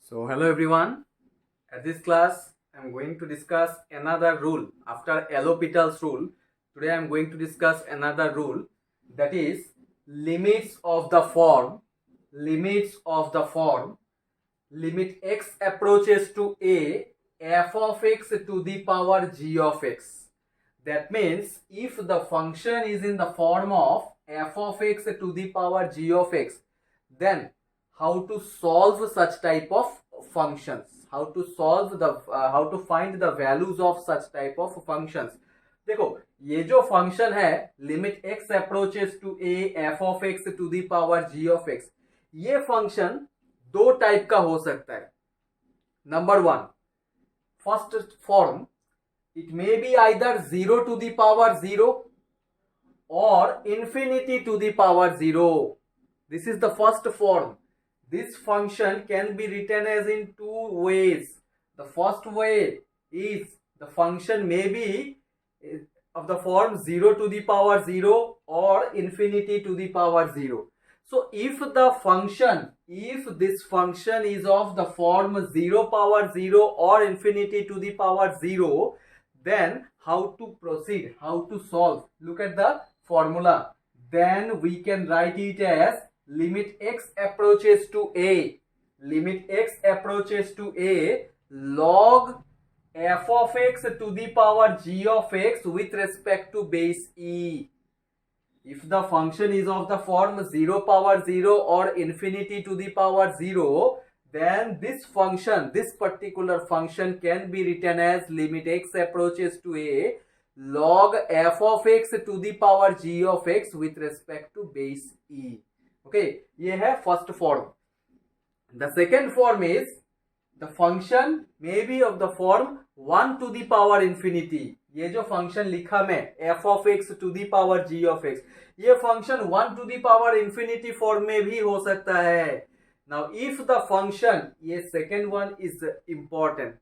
So hello everyone. At this class, I am going to discuss another rule after L'Hopital's rule. Today I am going to discuss another rule, that is limits of the form. Limits of the form. Limit x approaches to a, f of x to the power g of x. That means if the function is in the form of f of x to the power g of x, then how to solve such type of functions, how to solve the how to find the values of such type of functions. देखो, ये जो function है limit x approaches to a f of x to the power g of x, ये function दो type का हो सकता है. Number one, first form, it may be either 0 to the power 0 or infinity to the power 0. This is the first form. This function can be written as in two ways. The first way is the function may be of the form 0 to the power 0 or infinity to the power 0. So if this function is of the form 0 power 0 or infinity to the power 0, then how to proceed, how to solve? Look at the formula. Then we can write it as limit x approaches to a, limit x approaches to a log f of x to the power g of x with respect to base e. If the function is of the form 0 power 0 or infinity to the power 0, then this function, this particular function can be written as limit x approaches to a log f of x to the power g of x with respect to base e. Okay, ये है first form. The second form is the function may be of the form 1 to the power infinity. ये जो function लिखा मैं f of x to the power g of x, ये function 1 to the power infinity form में भी हो सकता है. Now if the function, ये second one is important.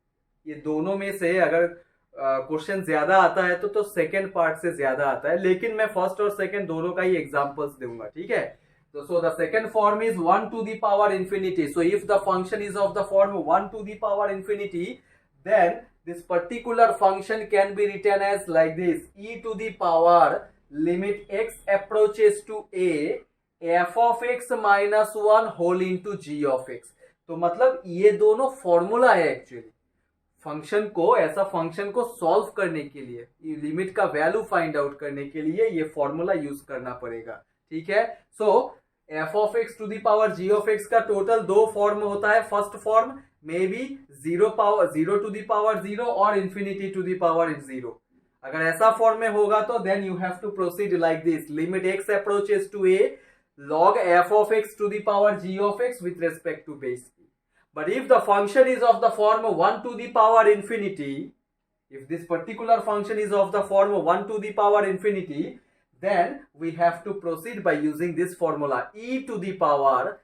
ये दोनों में से अगर क्वेश्चन ज्यादा आता है तो सेकेंड पार्ट से ज्यादा आता है, लेकिन मैं फर्स्ट और सेकेंड दोनों का ही एग्जांपल्स दूंगा. ठीक है. So the second form is 1 to the power infinity. So if the function is of the form 1 to the power infinity, then this particular function can be written as like this: e to the power limit x approaches to a f of x minus 1 whole into g of x. तो मतलब ये दोनों formula है actually. Function को, ऐसा function को solve करने के लिए, लिमिट का वैल्यू फाइंड आउट करने के लिए ये फॉर्मूला यूज करना पड़ेगा. ठीक है. So F of X to the power G of X का टोटल दो फॉर्म होता है. First form may be 0 to the power 0 और इंफिनिटी टू दी पावर 0. अगर ऐसा फॉर्म में होगा तो then you have to proceed like this: limit x approaches to A log f of x to the power g of x with respect to base e. But if the function is of the form 1 to the power infinity, if this particular function is of the form 1 to the power infinity, then we have to proceed by using this formula: e to the power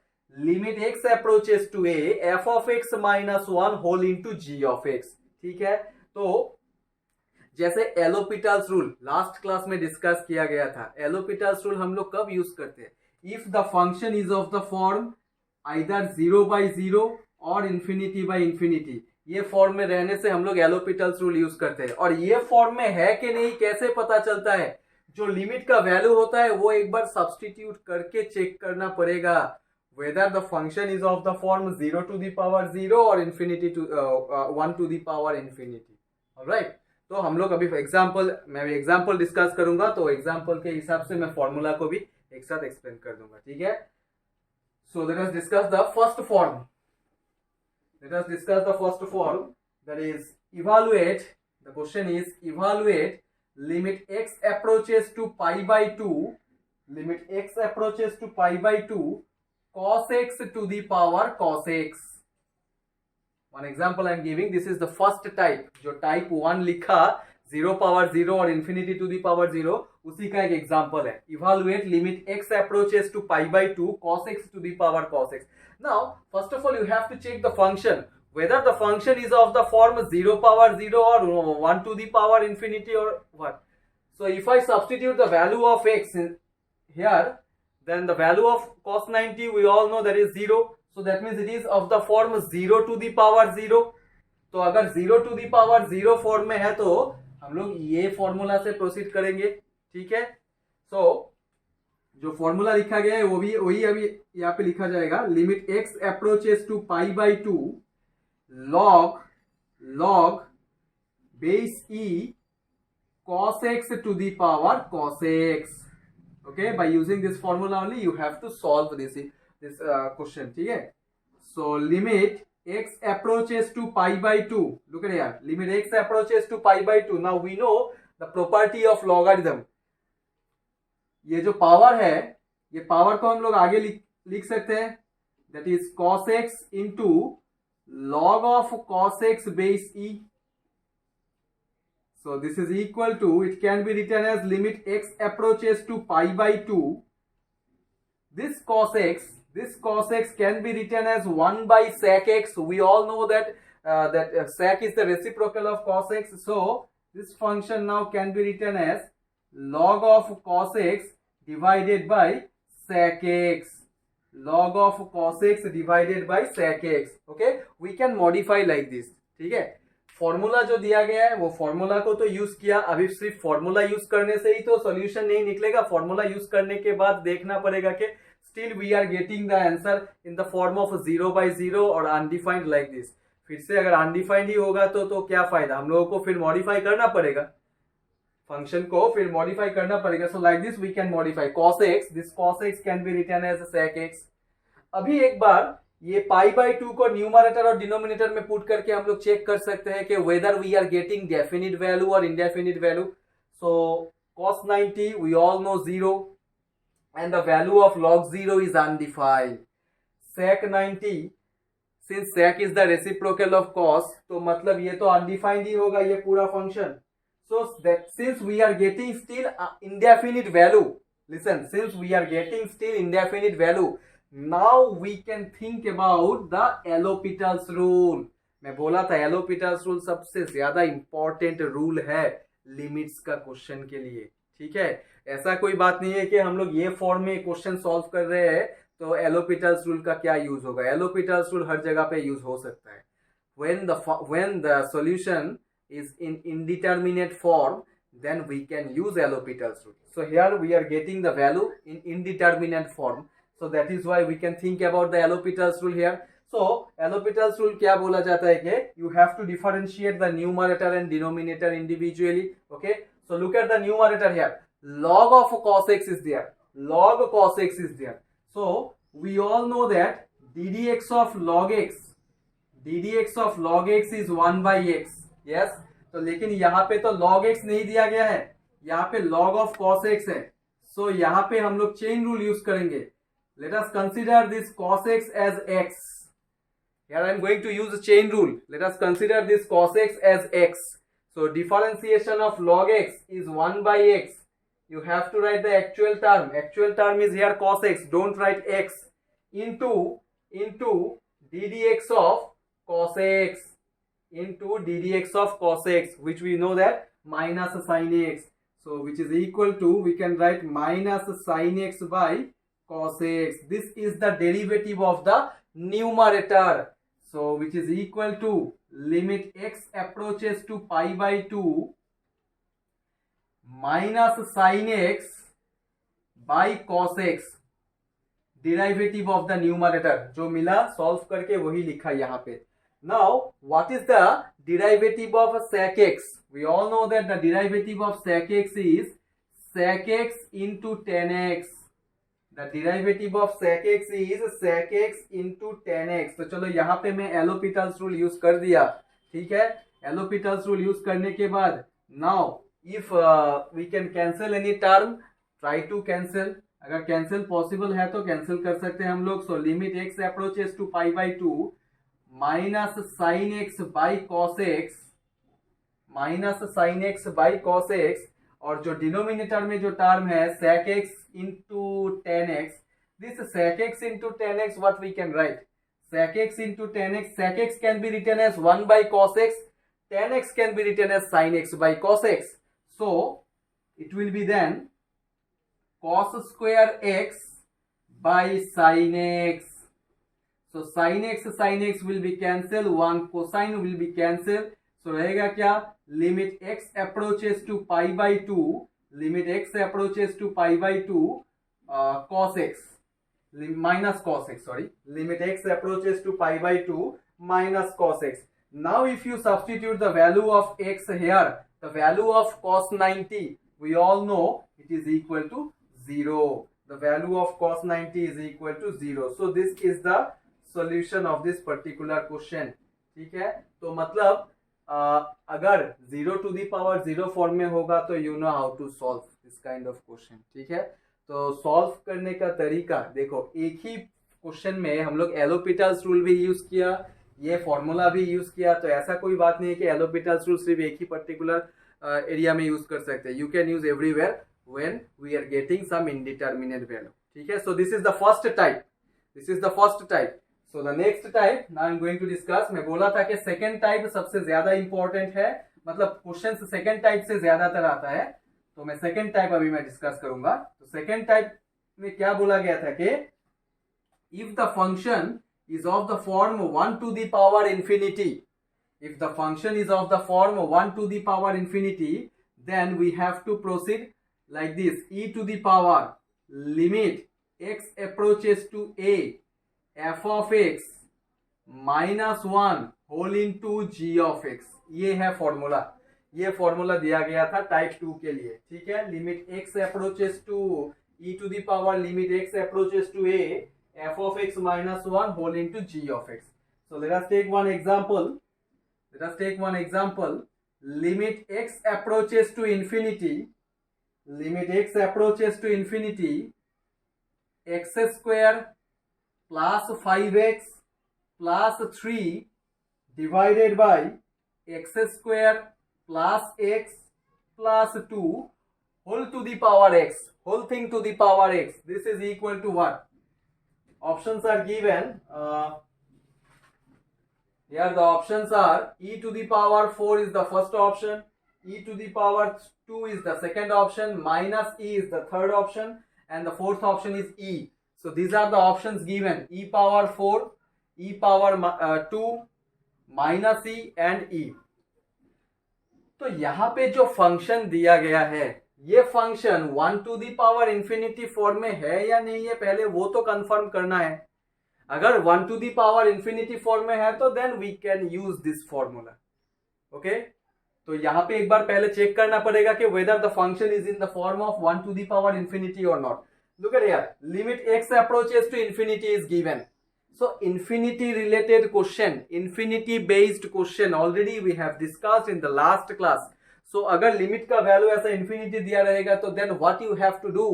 limit x approaches to a f of x minus 1 whole into g of x. ठीक है. तो जैसे एलोपिटल्स rule last class में discuss किया गया था, एलोपिटल्स rule हम लोग कब यूज करते हैं? If the function is of the form either 0 by 0 और इंफिनिटी बाई इंफिनिटी, ये फॉर्म में रहने से हम लोग एलोपिटल्स रूल यूज करते हैं. और ये फॉर्म में है कि नहीं कैसे पता चलता है? जो लिमिट का वैल्यू होता है वो एक बार सब्सटीट्यूट करके चेक करना पड़ेगा whether the function is of the form 0 to the power 0 और infinity to 1 to the power infinity. Alright. तो हम लोग अभी एग्जाम्पल, मैं भी एग्जाम्पल डिस्कस करूंगा, तो एग्जाम्पल के हिसाब से मैं फॉर्मूला को भी एक साथ एक्सप्लेन कर दूंगा. ठीक है. So let us discuss the first form. Let us discuss the first form, that is evaluate. The question is evaluate limit x approaches to pi by 2, limit x approaches to pi by 2 cos x to the power cos x. One example I am giving. This is the first type. जो type 1 लिखा 0 power 0 और infinity to the power 0, उसी का एक example है. Evaluate limit x approaches to pi by 2 cos x to the power cos x. Now, first of all, you have to check the function, whether the function is of the form 0 power 0 or 1 to the power infinity or what. So, if I substitute the value of x in here, then the value of cos 90 we all know that is 0. so that means it is of the form 0 to the power 0. तो अगर 0 to the power 0 form में है तो हम लोग ये formula से proceed करेंगे, ठीक है. सो जो फॉर्मूला लिखा गया है वो भी वही अभी यहाँ पे लिखा जाएगा. Limit x approaches to pi by 2 log base e cos x to the power cos x. Okay, by using this formula only you have to solve this question, ठीक है. So limit x approaches to pi by 2. Look at here, limit x approaches to pi by 2. Now we know the property of logarithm. ये जो power है, ये power को हम लोग आगे लिख सकते हैं, that is cos x into log of cos x base e. So this is equal to, it can be written as limit x approaches to pi by 2. This cos x can be written as 1 by sec x. We all know that sec is the reciprocal of cos x. So this function now can be written as log of cos x divided by sec x. Log of cos x divided by sec x. Okay, we can modify like this. ठीक है. Formula जो दिया गया है वो formula को तो use किया. अभी सिर्फ फॉर्मूला यूज करने से ही तो सॉल्यूशन नहीं निकलेगा. फॉर्मूला यूज करने के बाद देखना पड़ेगा कि still we are getting the answer in the form of 0 by 0 और अनडिफाइंड लाइक दिस. फिर से अगर अनडिफाइंड ही होगा तो क्या फायदा, हम लोगों को फिर मॉडिफाई करना पड़ेगा, फंक्शन को फिर मॉडिफाई करना पड़ेगा. So like this we can modify cos x. This cos x can be written as sec x. अभी एक बार ये पाई बाई 2 को न्यूमरेटर और डिनोमिनेटर में पुट करके हम लोग चेक कर सकते हैं कि whether we are getting definite value और indefinite value. So cos 90 we all know 0 and the value of log 0 is undefined. Sec 90, since sec is the reciprocal of cos, तो मतलब ये तो undefined ही होगा ये पूरा function. So that since we are getting still indefinite value, listen, since we are getting still indefinite value, now we can think about the L'Hopital's rule. मैं बोला था L'Hopital's rule सबसे ज्यादा इंपॉर्टेंट रूल है limits का question के लिए, ठीक है. ऐसा कोई बात नहीं है कि हम लोग ये फॉर्म में क्वेश्चन सॉल्व कर रहे हैं तो L'Hopital's रूल का क्या यूज होगा. L'Hopital's रूल हर जगह पे यूज हो सकता है. when the solution is in indeterminate form, then we can use L'Hopital's rule. So here we are getting the value in indeterminate form. So that is why we can think about the L'Hopital's rule here. So L'Hopital's rule क्या बोला जाता है कि you have to differentiate the numerator and denominator individually. Okay, so look at the numerator here. Log of cos x is there. Log cos x is there. So we all know that ddx of log x is 1 by x. Yes. तो लेकिन यहाँ पे तो log x नहीं दिया गया है, यहाँ पे log of cos x है. So यहाँ पे हम लोग चेन रूल यूज करेंगे. Let us consider this cos x as x. Here I am going to use the chain rule. Let us consider this cos x as x. So differentiation of log x is 1 by x. You have to write the actual term. Actual term is here cos x. Don't write x. Into ddx of cos x. Into ddx of cos x, which we know that minus sin x. So which is equal to, we can write minus sin x by cos x. This is the derivative of the numerator. So which is equal to limit x approaches to pi by 2 minus sin x by cos x. Derivative of the numerator जो मिला solve करके वही लिखा यहाँ पे. Now what is the derivative of sec x? We all know that the derivative of sec x is sec x into tan x. The derivative of sec x is sec x into tan x. तो चलो यहाँ पे मैं L'Hopital's rule use कर दिया, ठीक है. L'Hopital's rule use करने के बाद now if we can cancel any term, try to cancel. अगर कैंसिल पॉसिबल है तो कैंसिल कर सकते हैं हम लोग. So limit x approaches to pi by 2 minus sine x by cos x, minus sine x by cos x, और जो डिनोमिनेटर में जो टर्म है sec x into tan x. This sec x into tan x, what we can write? Sec x into tan x. Sec x can be written as 1 by cos x. Tan x can be written as sin x by cos x. So it will be then cos square x by sin x. So sin x will be cancel, one cosine will be cancel. So रहेगा क्या, limit x approaches to pi by 2, limit x approaches to pi by 2 cos x minus cos x, sorry, limit x approaches to pi by 2 minus cos x. Now if you substitute the value of x here, the value of cos 90, we all know it is equal to 0. The value of cos 90 is equal to 0. So this is the solution of this particular question. ठीक है, तो मतलब अगर 0 to the power 0 form में होगा तो you know how to solve this kind of question. ठीक है, तो सॉल्व करने का तरीका देखो, एक ही क्वेश्चन में हम लोग एलोपिटल्स रूल भी यूज किया, ये फॉर्मूला भी यूज किया, तो ऐसा कोई बात नहीं है कि एलोपिटल्स रूल सिर्फ एक ही पर्टिकुलर एरिया में यूज कर सकते हैं. You can use everywhere when we are getting some indeterminate value. ठीक है, so this is the first type, this is the first type. So the next type now I am going to discuss. मैं बोला था कि second type सबसे ज्यादा important है, मतलब क्वेश्चन सेकेंड टाइप से ज्यादातर आता है, तो मैं सेकेंड टाइप अभी मैं डिस्कस करूंगा. तो सेकेंड टाइप में क्या बोला गया था कि if the function is of the form 1 to the power infinity, if the function is of the form 1 to the power infinity, then we have to proceed like this: e to the power limit x approaches to a f of x minus 1 whole into g of x. ये है formula, ये formula दिया गया था type 2 के लिए. ठीक है, limit x approaches to e to the power limit x approaches to a f of x minus 1 whole into g of x. So let us take one example. Let us take one example. Limit x approaches to infinity. Limit x approaches to infinity. X square plus 5x plus 3 divided by x square plus x plus 2 whole to the power x. Whole thing to the power x. This is equal to what? Options are given. Here the options are e to the power 4 is the first option, e to the power 2 is the second option, minus e is the third option, and the fourth option is e. So these are the options given: e power 4, e power 2, minus e and e. तो यहाँ पे जो function दिया गया है, ये function 1 to the power infinity form में है या नहीं है, पहले वो तो कंफर्म करना है. अगर 1 to the power infinity form में है तो then we can use this formula. Okay, तो यहाँ पे एक बार पहले चेक करना पड़ेगा कि whether the function is in the form of 1 to the power infinity और not. Look at here, limit x approaches to infinity is given. So infinity related question, infinity based question already we have discussed in the last class. So अगर limit का value ऐसा infinity दिया रहेगा तो then what you have to do?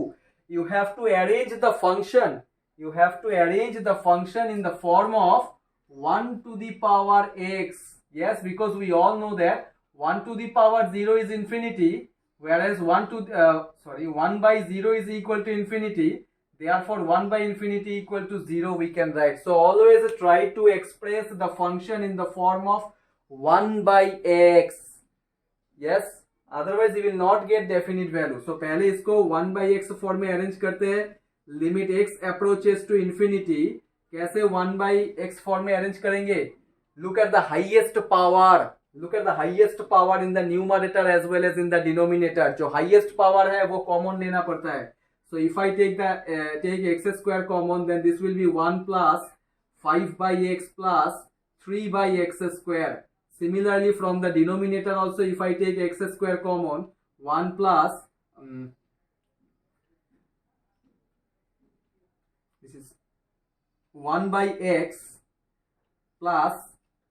You have to arrange the function. You have to arrange the function in the form of 1 to the power x. Yes, because we all know that 1 to the power 0 is infinity, whereas 1 by 0 is equal to infinity. Therefore 1 by infinity equal to 0 we can write. So always try to express the function in the form of 1 by x. Yes, otherwise you will not get definite value. So पहले इसको 1 by x form में arrange करते हैं. Limit x approaches to infinity, कैसे 1 by x form में arrange करेंगे? Look at the highest power. Look at the highest power in the numerator as well as in the denominator. जो highest power है वो common लेना पड़ता है. So if I take take x square common, then this will be 1 plus 5 by x plus 3 by x square. Similarly from the denominator also, if I take x square common, 1 plus this is 1 by x plus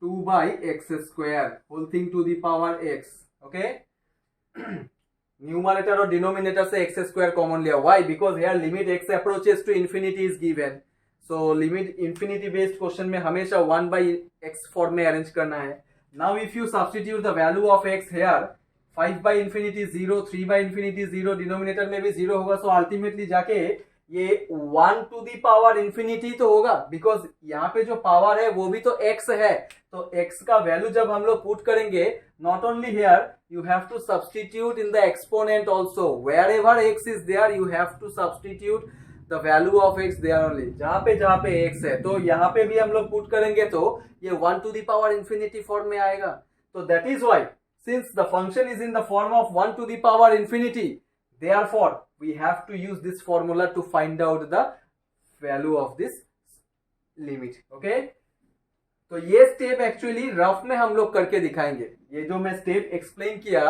2 by x square, whole thing to the power x. Okay. Numerator और denominator से x square common लिया. Why? Because here limit x approaches to infinity is given. So limit infinity based question में हमेशा 1 by x form में arrange करना है. Now if you substitute the value of x here, 5 by infinity 0, 3 by infinity 0, denominator में भी 0 होगा. So ultimately जाके ये 1 टू दी पावर इंफिनिटी तो होगा, बिकॉज यहाँ पे जो पावर है वो भी तो x है. तो x का वैल्यू जब हम लोग पुट करेंगे, not only here you have to substitute in the exponent also. Wherever x is there you have to substitute the value of x there only, जहां पे एक्स है तो यहाँ पे भी हम लोग पुट करेंगे तो ये 1 to the power infinity form में आएगा. तो that is why since the function is in the form of 1 to the power infinity, therefore we have to use this formula to find out the value of this limit. okay, तो ये step actually rough में हम लोग करके दिखाएंगे. ये जो मैं स्टेप एक्सप्लेन किया,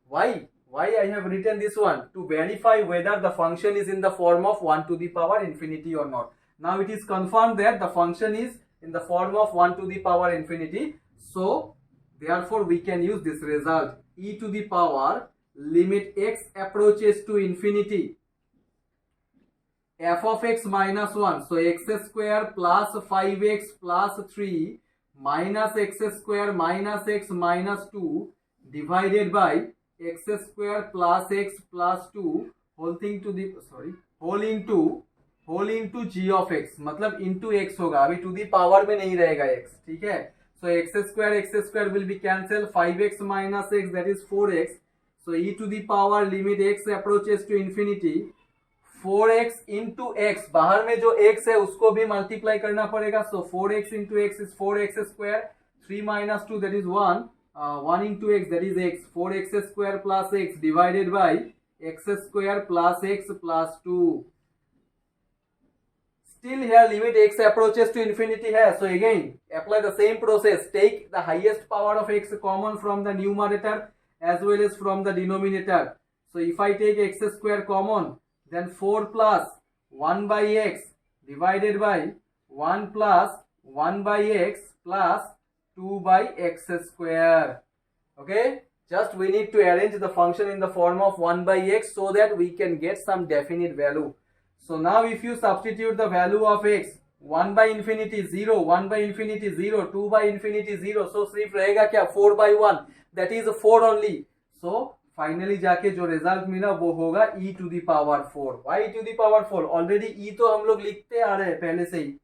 why I have written this one to verify whether the function is in the form of 1 to the power infinity or not. Now it is confirmed that the function is in the form of 1 to the power infinity, so therefore we can use this result, e to the power limit x approaches to infinity f of x minus 1, so x square plus 5x plus 3 minus x square minus x minus 2 divided by x square plus x plus 2 whole thing to the whole into g of x, मतलब into x होगा, अभी to the power में नहीं रहेगा x. ठीक है, so x square will be cancelled, 5x minus x that is 4x, so e to the power limit x approaches to infinity 4x into x, बाहर में जो x है उसको भी मल्टीप्लाई करना पड़ेगा, so 4x into x is 4x square, 3 minus 2 that is 1, 1 into x that is x, 4x square plus x divided by x square plus x plus 2. Still here limit x approaches to infinity है, so again apply the same process, take the highest power of x common from the numerator as well as from the denominator. So if I take x square common, then 4 plus 1 by x divided by 1 plus 1 by x plus 2 by x square. Okay, just we need to arrange the function in the form of 1 by x so that we can get some definite value. So now if you substitute the value of x, 1 by infinity 0, 1 by infinity 0, 2 by infinity 0, so सिर्फ रहेगा क्या 4 by 1, that is 4 only. So finally जाके जो result मिला वो होगा e to the power 4. why e to the power 4? Already e तो हम लोग लिखते आ रहे हैं पहले से ही,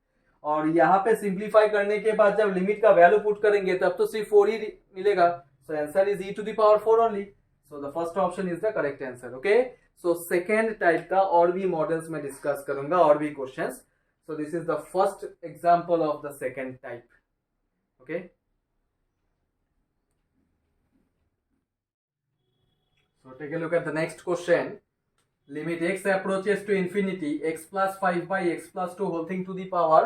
और यहाँ पे सिंप्लीफाई करने के बाद जब लिमिट का वैल्यू पुट करेंगे तब तो सिर्फ 4 ही मिलेगा. So answer is e to the power 4 only. So the first option is the correct answer. Okay, so second type का और भी मॉडल्स में डिस्कस करूंगा और भी questions. So this is the first example of the second type. Okay, so take a look at the next question. Limit x approaches to infinity, x plus 5 by x plus 2 whole thing to the power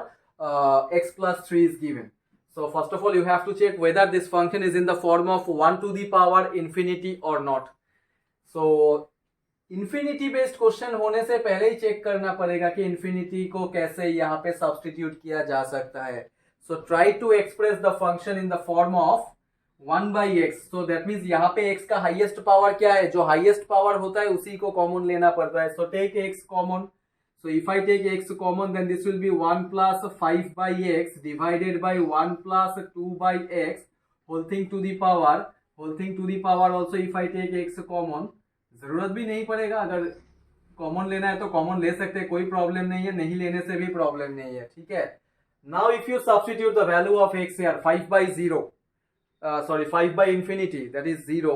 x plus 3 is given. So first of all you have to check whether this function is in the form of 1 to the power infinity or not. So infinity based question होने से पहले ही check करना पड़ेगा कि infinity को कैसे यहाँ पे substitute किया जा सकता है. So try to express the function in the form of 1 by x. so that means यहाँ पे x का हाईएस्ट पावर क्या है, जो हाईएस्ट पावर होता है उसी को कॉमन लेना पड़ता है. so take x common. so if I take x common then this will be 1 plus 5 by x divided by 1 plus 2 by x whole thing to the power also if I take x common. जरूरत भी नहीं पड़ेगा, अगर common लेना है तो common ले सकते हैं, कोई प्रॉब्लम नहीं है, नहीं लेने से भी प्रॉब्लम नहीं है. ठीक है, now if you substitute the value of x here, 5 by 0 5 by infinity that is 0,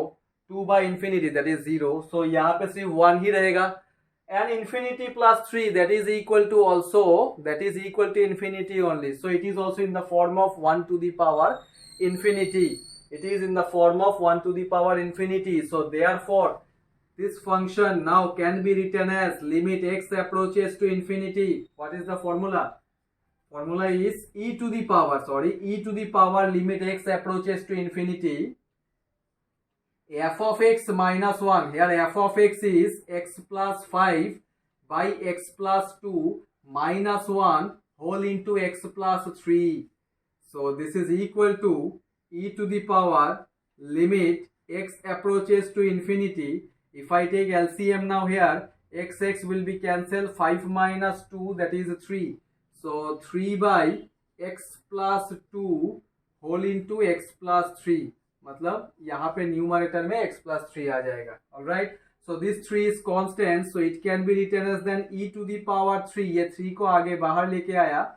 2 by infinity that is 0, so यहाँ पे सिर्फ 1 ही रहेगा, and infinity plus 3 that is equal to infinity only, so it is also in the form of 1 to the power infinity. It is in the form of 1 to the power infinity, so therefore this function now can be written as limit x approaches to infinity. What is the formula? Formula is e to the power limit x approaches to infinity f of x minus 1. Here f of x is x plus 5 by x plus 2 minus 1 whole into x plus 3. So this is equal to e to the power limit x approaches to infinity. If I take LCM now here, x will be cancelled, 5 minus 2 that is 3. So 3 by x plus 2 whole into x plus 3, मतलब यहाँ पे numerator में x plus 3 आ जाएगा. Alright, so this 3 is constant, so it can be written as then e to the power 3. ये 3 को आगे बाहर लेके आया,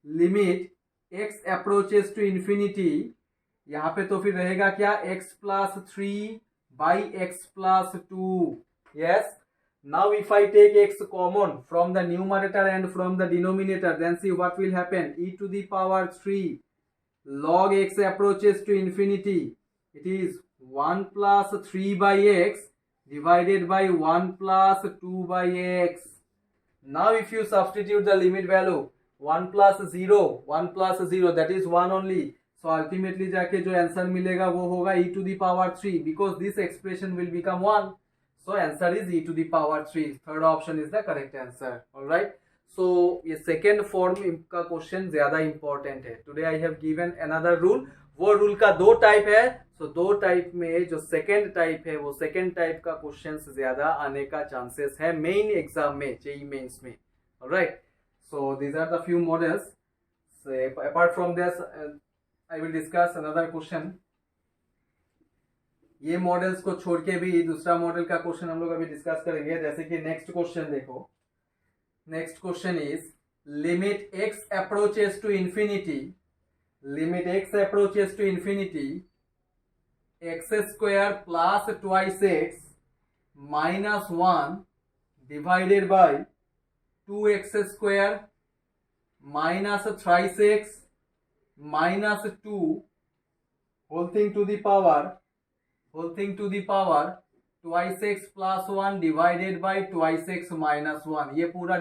limit x approaches to infinity. यहाँ पे तो फिर रहेगा क्या, x plus 3 by x plus 2. Yes, Now if I take x common from the numerator and from the denominator, then see what will happen. E to the power 3 log x approaches to infinity. It is 1 plus 3 by x divided by 1 plus 2 by x. Now if you substitute the limit value 1 plus 0 that is 1 only. So ultimately जाके जो answer मिलेगा वो होगा e to the power 3 because this expression will become 1. So answer is e to the power 3. Third option is the correct answer. Alright. So ये second form का question ज्यादा important है. Today I have given another rule. वो rule का दो type है. So दो type में जो सेकेंड टाइप है वो सेकेंड टाइप का क्वेश्चन ज्यादा आने का चांसेस है मेन एग्जाम में, जेईई मेंस में. Alright. So these are the few models. So apart from this, I will discuss another question. ये मॉडल्स को छोड़ के भी दूसरा मॉडल का क्वेश्चन हम लोग अभी डिस्कस करेंगे. जैसे कि नेक्स्ट क्वेश्चन देखो. Next question is limit x approaches to infinity. Limit x approaches to infinity x square plus twice x minus 1 divided by 2x square minus thrice x minus 2 whole thing to the power twice x plus 1 divided by twice x minus 1. ये पूरा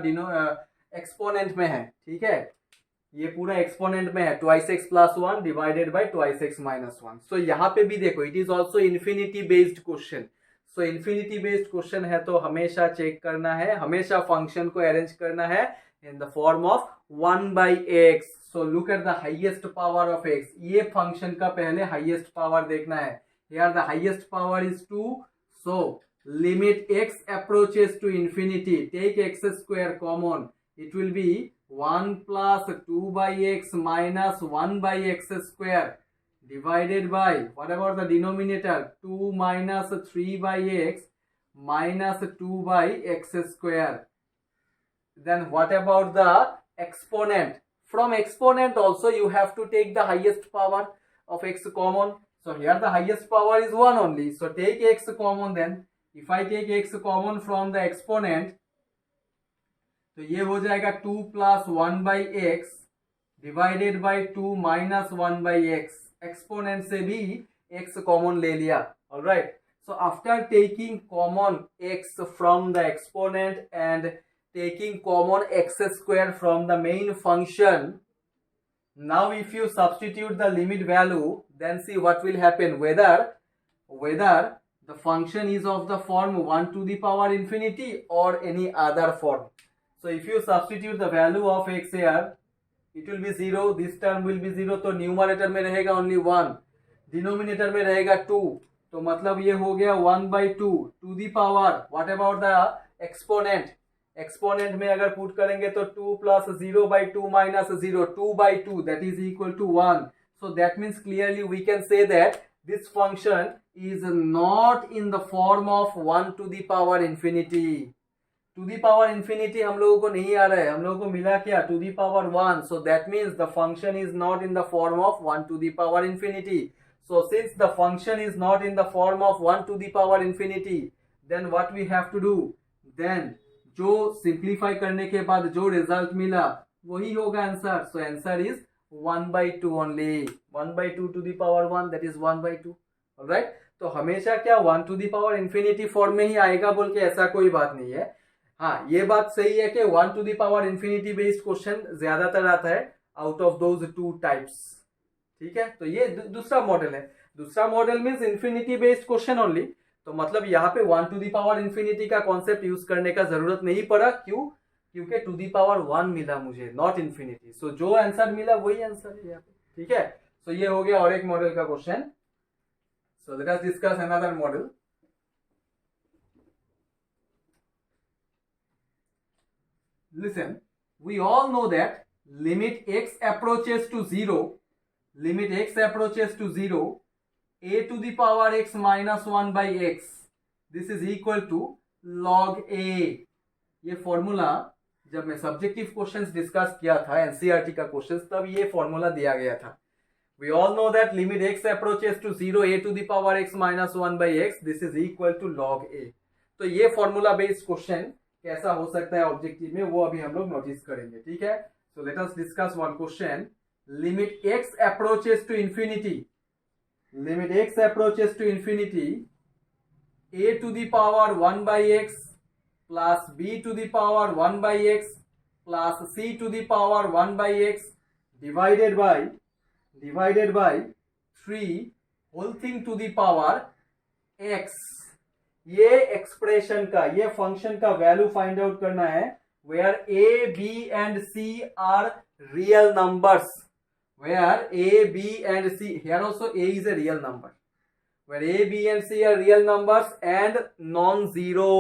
exponent में है. ठीक है, ये पूरा exponent में है. twice x plus 1 divided by twice x minus 1. So यहाँ पे भी देखो it is also infinity based question. So infinity based question है तो हमेशा चेक करना है, हमेशा फंक्शन को अरेंज करना है in the form of 1 by x. So look at the highest power of x. ये फंक्शन का पहले हाईएस्ट पावर देखना है. Here the highest power is 2. So limit x approaches to infinity. Take x square common. It will be 1 plus 2 by x minus 1 by x square divided by, what about the denominator? 2 minus 3 by x minus 2 by x square. Then what about the exponent? From exponent also you have to take the highest power of x common. So here the highest power is 1 only. So take x common then. If I take x common from the exponent, तो ये हो जाएगा 2 plus 1 by x divided by 2 minus 1 by x. Exponent से भी x common ले लिया. Alright. So after taking common x from the exponent and taking common x square from the main function, now if you substitute the limit value, then see what will happen. Whether the function is of the form 1 to the power infinity or any other form. So if you substitute the value of x here, it will be 0. This term will be 0. तो numerator में रहेगा only 1, denominator में रहेगा 2. तो मतलब ये हो गया 1 by 2 to the power. What about the exponent? Exponent में अगर पुट करेंगे तो 2 plus 0 by 2 minus 0, 2 by 2 that is equal to 1. So that means clearly we can say that this function is not in the form of 1 to the power infinity. To the power infinity हम लोगों को नहीं आ रहा है, हम लोगों को मिला क्या? To the power 1. So that means the function is not in the form of 1 to the power infinity. So since the function is not in the form of 1 to the power infinity, then what we have to do? Then जो simplify करने के बाद जो result मिला वही होगा answer. So answer is 1 by 2 only. 1 by 2 to the power 1 that is 1 by 2. Alright. तो हमेशा क्या 1 to the power infinity form में ही आएगा बोल के ऐसा कोई बात नहीं है. हाँ, ये बात सही है कि 1 to the power infinity based question ज्यादातर आता है out of those two types. ठीक है, तो ये दूसरा मॉडल है. दूसरा model means infinity based question only. तो मतलब यहाँ पे 1 to the power infinity का कॉन्सेप्ट यूज करने का जरूरत नहीं पड़ा. क्यों? क्योंकि to the power 1 मिला मुझे, नॉट इन्फिनिटी. सो जो आंसर मिला वही आंसर है यहाँ पे. ठीक है, सो ये हो गया और एक मॉडल का question. So let us discuss another model. Listen, we all know that limit x approaches to 0, a to the power x minus 1 by x, this is equal to log a. ये formula जब मैं subjective questions discuss किया था, NCERT का questions, तब ये formula दिया गया था. We all know that limit x approaches to 0, a to the power x minus 1 by x, this is equal to log a. तो ये फॉर्मूला बेस्ड क्वेश्चन कैसा हो सकता है ऑब्जेक्टिव में, वो अभी हम लोग नोटिस करेंगे, ठीक है। So let us discuss one question. Limit x approaches to infinity, limit x approaches to infinity, a to the power 1 by x plus b to the power 1 by x plus c to the power 1 by x divided by 3 whole thing to the power x। ये expression का, ये function का value find out करना है where a b and c are real numbers, where a b and c, here also a is a real number, where a b and c are real numbers and non-zero,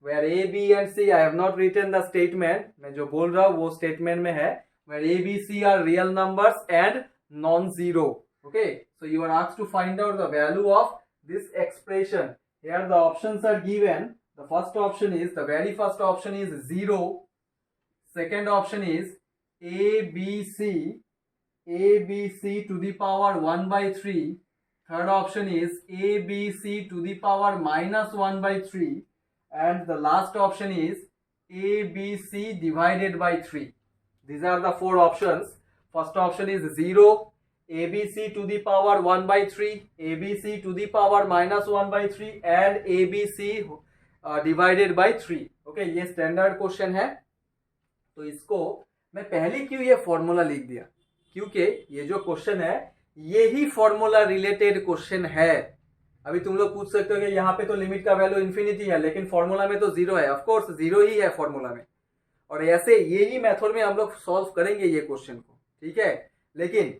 where a b and c, I have not written the statement, मैं जो बोल रहा हूं वो statement में है, where a b c are real numbers and non-zero। okay, so you are asked to find out the value of this expression। here the options are given, the first option is, the very first option is 0, second option is a b c to the power 1 by 3, third option is a b c to the power minus 1 by 3, and the last option is a b c divided by 3। these are the four options। first option is 0, a b c to the power 1 by 3, a b c to the power minus 1 by 3 and a b c divided by 3। okay, ये standard question है। तो इसको मैं पहले क्यों ये formula लिख दिया, क्योंकि ये जो क्वेश्चन है ये ही फॉर्मूला रिलेटेड क्वेश्चन है। अभी तुम लोग पूछ सकते हो कि यहाँ पे तो लिमिट का वैल्यू इन्फिनिटी है लेकिन फॉर्मूला में तो जीरो है। ऑफ कोर्स जीरो ही है फॉर्मूला में, और ऐसे यही मेथड में हम लोग सॉल्व करेंगे ये क्वेश्चन को, ठीक है। लेकिन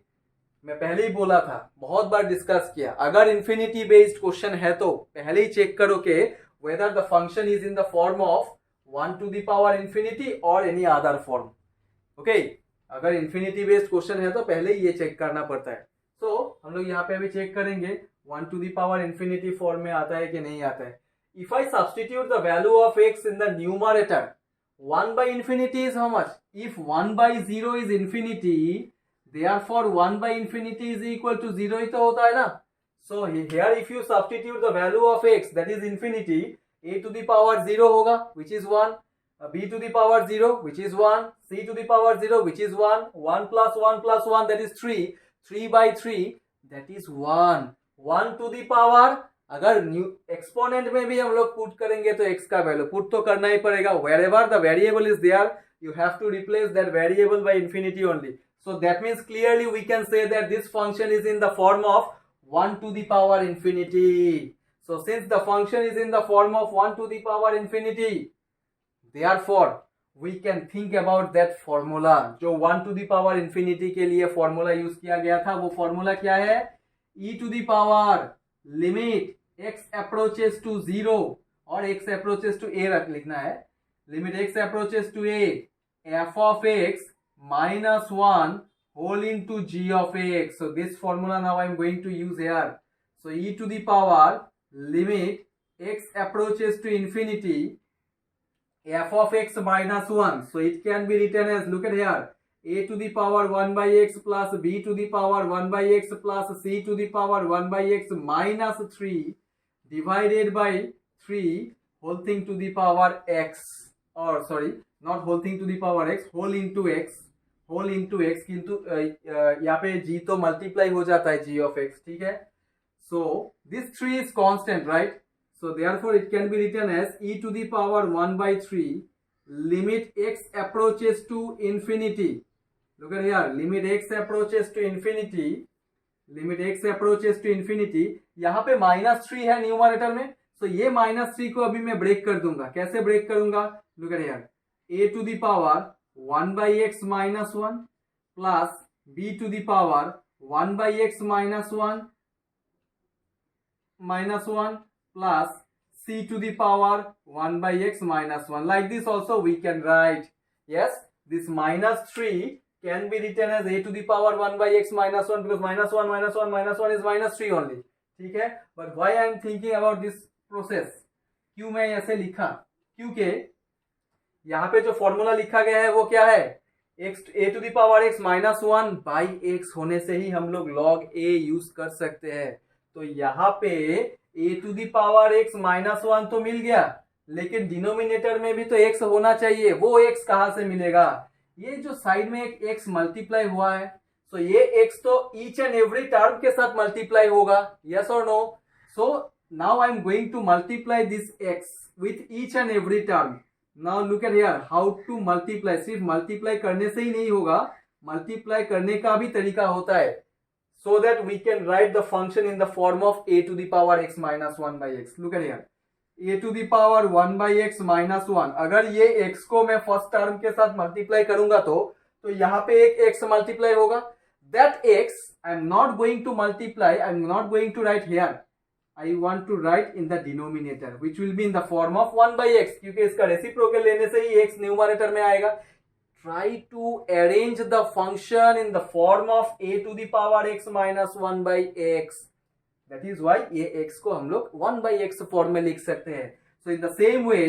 मैं पहले ही बोला था, बहुत बार डिस्कस किया, अगर इन्फिनिटी बेस्ड क्वेश्चन है तो पहले ही चेक करो कि whether the function is in the form of 1 to the power infinity और एनी अदर फॉर्म। ओके, अगर इन्फिनिटी बेस्ड क्वेश्चन है तो पहले ही ये चेक करना पड़ता है। सो हम लोग यहाँ पे अभी चेक करेंगे 1 to the power infinity form में आता है कि नहीं आता है। If I substitute the value of x in the numerator, 1 by infinity is how much? if 1 by 0 is infinity, therefore 1 by infinity is equal to 0 ही तो होता है ना। so here if you substitute the value of x, that is infinity, a to the power 0 होगा which is 1, b to the power 0 which is 1, c to the power 0 which is 1, 1 plus 1 plus 1 that is 3, 3 by 3 that is 1, 1 to the power, अगर new exponent में भी हम लोग put करेंगे तो x का value put तो करना ही पड़ेगा। wherever the variable is there, you have to replace that variable by infinity only। so that means clearly we can say that this function is in the form of 1 to the power infinity। so since the function is in the form of 1 to the power infinity, therefore we can think about that formula। जो 1 to the power infinity के लिए formula use किया गया था वो formula क्या है? e to the power limit x approaches to 0 और x अप्रोचेस टू a रख लिखना है। Limit x approaches to a f of x minus 1 whole into g of x। so this formula now I am going to use here। so e to the power limit x approaches to infinity f of x minus 1, so it can be written as, look at here, a to the power 1 by x plus b to the power 1 by x plus c to the power 1 by x minus 3 divided by 3 whole thing to the power x, or sorry not whole thing to the power x, whole into x, whole into x, किंतु यहाँ पे g तो multiply हो जाता है g of x, ठीक है। so this 3 is constant, right? so therefore it can be written as e to the power 1 by 3 limit x approaches to infinity, look at here, limit x approaches to infinity, limit x approaches to infinity, यहाँ पे -3 है numerator में, so ये -3 को अभी मैं break कर दूंगा। कैसे ब्रेक करूंगा? look at here, a to the power 1 by x minus 1 plus b to the power 1 by x minus 1 plus c to the power 1 by x minus 1, like this also we can write। yes, this -3 can be written as a to the power 1 by x minus 1 because minus 1 minus 1 minus 1 is -3 only, ठीक है। but why I am thinking about this process, क्यों मैं ऐसे लिखा? क्योंकि यहाँ पे जो फॉर्मूला लिखा गया है वो क्या है? x a to the power x minus 1 by x होने से ही हम लोग log a यूज कर सकते हैं। तो यहाँ पे A to the power X minus one तो मिल गया, लेकिन डिनोमिनेटर में भी तो एक्स होना चाहिए, वो एक्स कहाँ से मिलेगा? ये जो साइड में एक एक्स मल्टीप्लाई हुआ है, तो ये एक्स तो ईच एंड एवरी टर्म के साथ मल्टीप्लाई होगा, यस और no? So now I am going to multiply this x with each and every term. Now look at here how to multiply. सिर्फ मल्टीप्लाई करने से ही नहीं होगा, मल्टीप्लाई करने का भी तरीका होता है, so that we can write the function in the form of a to the power x minus 1 by x. Look at here, a to the power 1 by x minus 1. अगर ये x को मैं फर्स्ट टर्म के साथ multiply करूंगा तो यहाँ पे एक x मल्टीप्लाई होगा. That x I am not going to multiply, I am not going to write here. I want to write in the denominator, which will be in the form of 1 by x, क्योंकि इसका reciprocal लेने से ही x numerator में आएगा. Try to arrange the function in the form of a to the power x minus 1 by x. That is why ये x को हम लोग 1 by x फॉर्म में लिख सकते हैं. So in the same way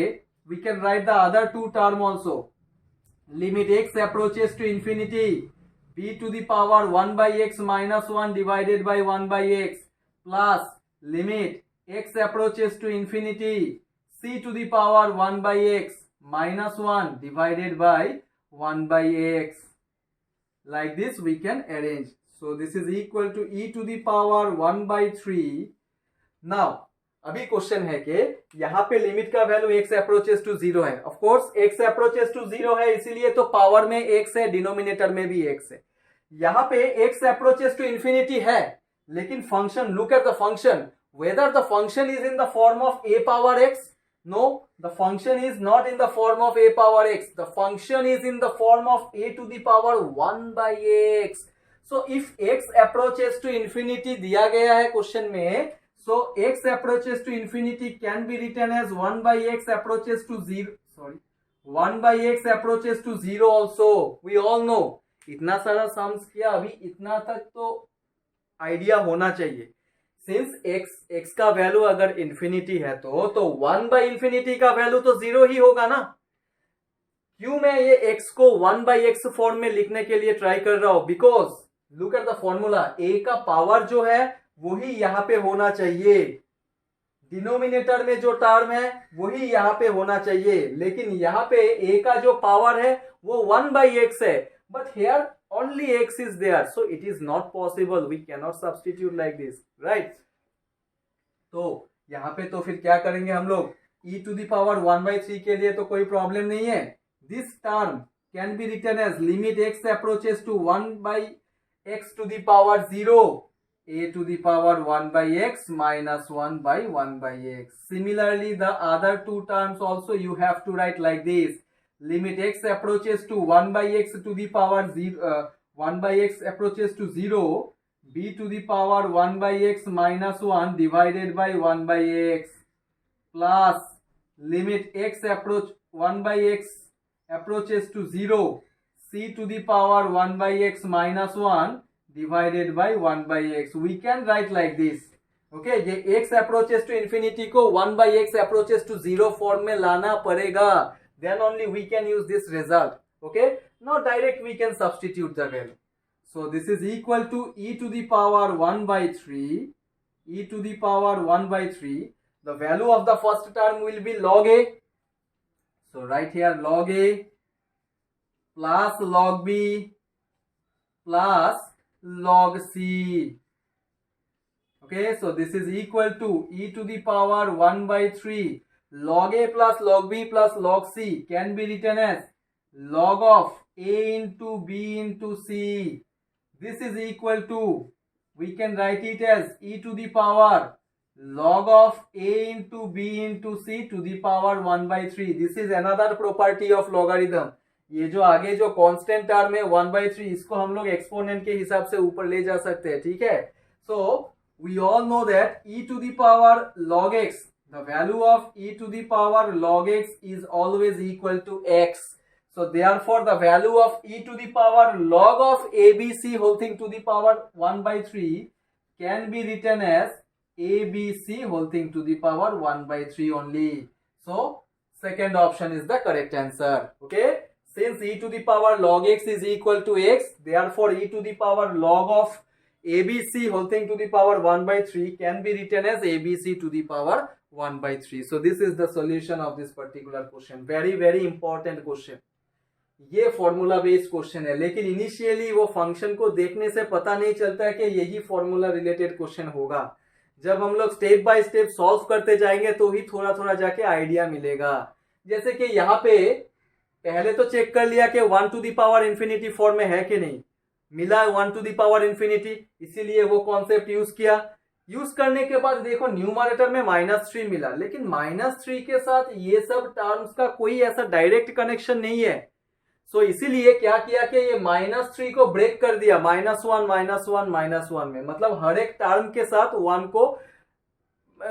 we can write the other two term also. Limit x approaches to infinity, b to the power 1 by x minus 1 divided by 1 by x, plus limit x approaches to infinity, c to the power 1 by x minus 1 divided by 1 by x. Like this we can arrange. So this is equal to e to the power 1 by 3. Now अभी question है कि यहाँ पे limit का value x approaches to 0 है. Of course x approaches to 0 है, इसीलिए तो पावर में x है, डिनोमिनेटर में भी x है. यहाँ पे x अप्रोचेस टू इंफिनिटी है, लेकिन function, look at the function, whether the function is in the form of a power x. No, the function is not in the form of a power x. The function is in the form of a to the power 1 by x. So if x approaches to infinity दिया गया है question में, so x approaches to infinity can be written as 1 by x approaches to 0. Sorry, 1 by x approaches to 0 also. We all know. इतना सारा sums किया, अभी इतना तक तो आइडिया होना चाहिए. सिंस x का वैल्यू अगर इंफिनिटी है तो 1 बाई इंफिनिटी का वैल्यू तो 0 ही होगा ना. क्यों मैं ये x को 1 बाई एक्स फॉर्म में लिखने के लिए ट्राई कर रहा हूं? Because look at the formula, a का पावर जो है वही यहाँ पे होना चाहिए, डिनोमिनेटर में जो टर्म है वही यहाँ पे होना चाहिए, लेकिन यहाँ पे a का जो पावर है वो 1 बाई एक्स है, but here only x is there, so it is not possible, we cannot substitute like this, right? तो यहाँ पे तो फिर क्या करेंगे हम लोग? e to the power 1 by 3 के लिए तो कोई प्रॉब्लम नहीं है. This term can be written as limit x approaches to 1 by x to the power 0, a to the power 1 by x minus 1 by 1 by x. Similarly, the other two terms also you have to write like this. Limit x approaches to 1 by x to the power 0, 1 by x approaches to 0, b to the power 1 by x minus 1 divided by 1 by x, plus limit x approach 1 by x approaches to 0, c to the power 1 by x minus 1 divided by 1 by x. We can write like this. Okay, ये x approaches to infinity को 1 by x approaches to 0 form में लाना पड़ेगा. Then only we can use this result. Okay, now direct we can substitute the value. So this is equal to e to the power 1 by 3, e to the power 1 by 3. The value of the first term will be log a. So right here log a plus log b plus log c. Okay, so this is equal to e to the power 1 by 3. Log a plus log b plus log c can be written as log of a into b into c. This is equal to, we can write it as e to the power log of a into b into c to the power 1 by 3. This is another property of logarithm. ये जो आगे जो constant term है 1 by 3, इसको हम लोग exponent के हिसाब से ऊपर ले जा सकते हैं. ठीक है, so we all know that e to the power log x, the value of e to the power log x is always equal to x. So therefore the value of e to the power log of abc whole thing to the power 1 by 3 can be written as abc whole thing to the power 1 by 3 only. So second option is the correct answer. Okay, since e to the power log x is equal to x, therefore e to the power log of ABC whole thing to the power 1/3 can be written as ABC to the power 1/3. So this is the solution of this particular question. very important question. ये formula based question है, लेकिन initially वो function को देखने से पता नहीं चलता है कि यही फॉर्मूला रिलेटेड क्वेश्चन होगा. जब हम लोग स्टेप बाय स्टेप सॉल्व करते जाएंगे तो ही थोड़ा थोड़ा जाके आइडिया मिलेगा. जैसे कि यहाँ पे पहले तो चेक कर लिया कि 1 to the power infinity form में है कि नहीं. मिला 1 टू द पावर इंफिनिटी, इसीलिए वो कॉन्सेप्ट यूज किया. यूज करने के बाद देखो न्यूमरेटर में -3 मिला, लेकिन -3 के साथ ये सब टर्म्स का कोई ऐसा डायरेक्ट कनेक्शन नहीं है. सो इसीलिए क्या किया कि ये -3 को ब्रेक कर दिया -1 -1 -1 में, मतलब हर एक टर्म के साथ 1 को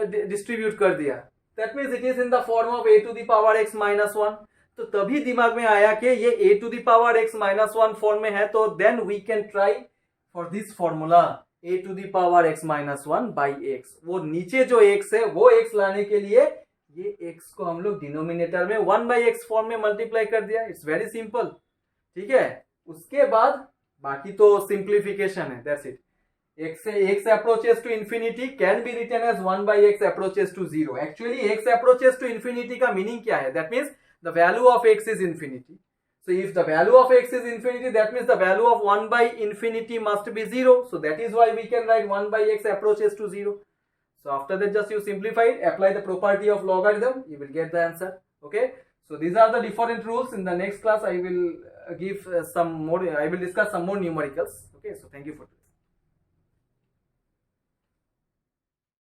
डिस्ट्रीब्यूट कर दिया. That means it is in the form of a to the power x -1. तो तभी दिमाग में आया कि ये a to the power x -1 form में है, तो then we can try for this formula a to the power x -1 by x. वो नीचे जो x है वो x लाने के लिए ये x को हम लोग डिनोमिनेटर में 1/x फॉर्म में मल्टीप्लाई कर दिया. It's very simple. ठीक है, उसके बाद बाकी तो सिंप्लीफिकेशन है. That's it. x approaches to infinity can be written as 1/x approaches to 0. Actually x approaches to infinity का मीनिंग क्या है? That means the value of x is infinity. So if the value of x is infinity, that means the value of 1/infinity must be 0. So that is why we can write 1/x approaches to 0. So after that just you simplify it, apply the property of logarithm, you will get the answer. Okay, so these are the different rules. In the next class I will give some more, I will discuss some more numericals. Okay, so thank you for